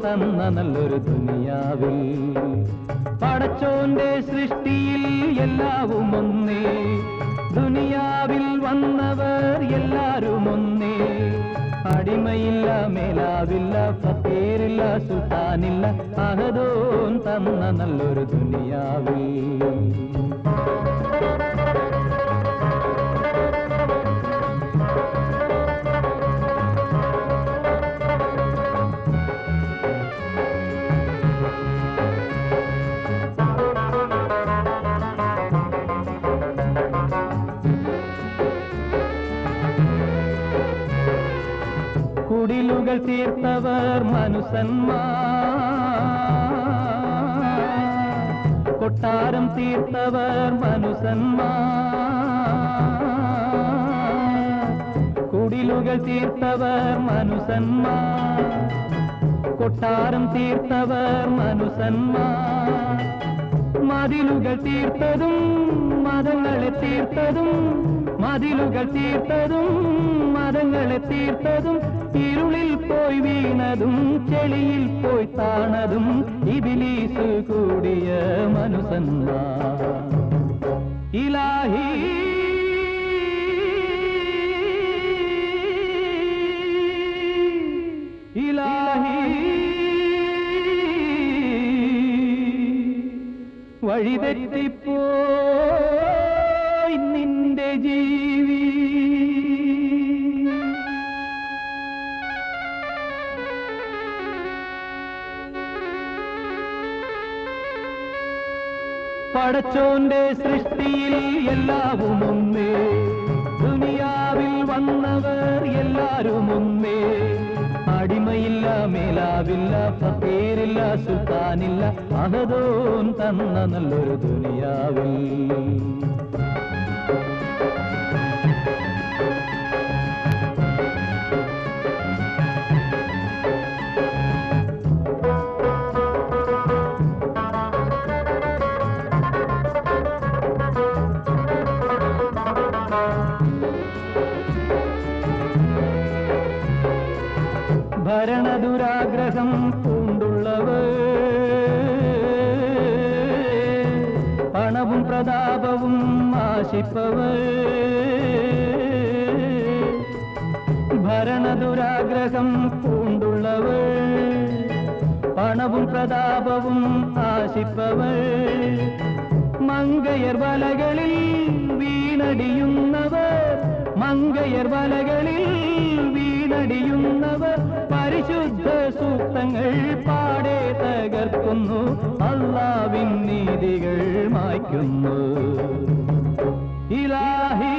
തന്ന നല്ലൊരു ദുനിയാവിൽ പടച്ചോന്റെ സൃഷ്ടിയിൽ എല്ലാവും ഒന്നേ ദുനിയാവിൽ വന്നവർ എല്ലാരും ഒന്നേ അടിമയില്ല മേലാവില്ല ഫക്കീറില്ല സുൽത്താനില്ല അഹദോൻ തന്ന നല്ലൊരു ദുനിയാവിൽ കുടിലുകൾ തീർത്തവർ മനുസന്മാർ കൊട്ടാരം തീർത്തവർ മനുസന്മാർ കുടിലുകൾ തീർത്തവർ മനുസന്മാർ കൊട്ടാരം തീർത്തവർ മനുസന്മാർ മതിലുകൾ തീർത്തതും മതങ്ങളെ തീർത്തതും മതിലുകൾ തീർത്തതും മതങ്ങളെ തീർത്തതും ഇരുളിൽ പോയി വീണതും ചെളിയിൽ പോയി താണതും ഇബ്ലീസ് കൂടിയ മനുസന്മാർ ഇലാഹി ഇലാഹി വഴിതെറ്റിപ്പോയി നിന്റെ ജീവി പടച്ചോന്റെ സൃഷ്ടിയിൽ എല്ലാവും ഒന്നേ ദുനിയാവിൽ വന്നവർ എല്ലാരും ഒന്നേ അടിമയില്ല മേലാവില്ല ഫക്കീറില്ല സുൽത്താനില്ല അഹദോൻ തന്ന നല്ലൊരു ദുനിയാവിൽ ഭരണദുരാഗ്രഹം പൂണ്ടുള്ളവർ പണവും പ്രതാപവും ആശിപ്പവർ ഭരണദുരാഗ്രഹം പൂണ്ടുള്ളവർ പണവും പ്രതാപവും ആശിപ്പവർ മങ്കയർ വലകളിൽ വീണടിയുന്നവർ മങ്കയർ വലകളിൽ വീണടിയുന്നവർ പരിശുദ്ധ സൂക്തങ്ങൾ പാടെ തകർക്കുന്നു അല്ലാഹുവിൻ നീതികൾ മായ്ക്കുന്നു ഇലാഹി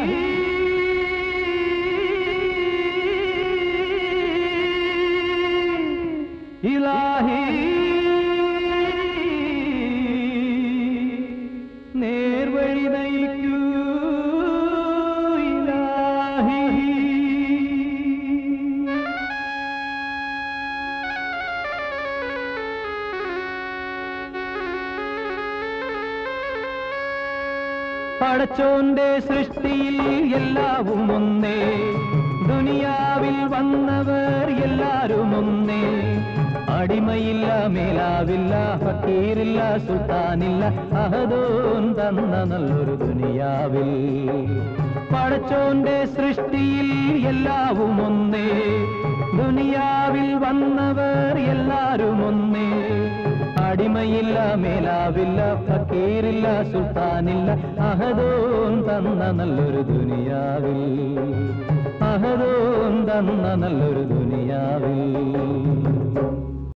ഇലാഹി നേർവഴി നയിക്കൂ ഇലാഹി പടച്ചോന്റെ സൃഷ്ടിയിൽ എല്ലാവും ഒന്നേ ദുനിയാവിൽ വന്നവർ എല്ലാരും ഒന്നേ അടിമയില്ല മേലാവില്ല ഫക്കീറില്ല സുൽത്താനില്ല അഹദോൻ തന്ന നല്ലൊരു ദുനിയാവിൽ പടച്ചോന്റെ സൃഷ്ടിയിൽ എല്ലാവും ഒന്നേ ദുനിയാവിൽ വന്നവർ എല്ലാരും ഒന്നേ അടിമയില്ല മേലാവില്ല ഫക്കീറില്ല സുൽത്താനില്ല അഹദോൻ തന്ന നല്ലൊരു ദുനിയാവിൽ അഹദോൻ തന്ന നല്ലൊരു ദുനിയാവിൽ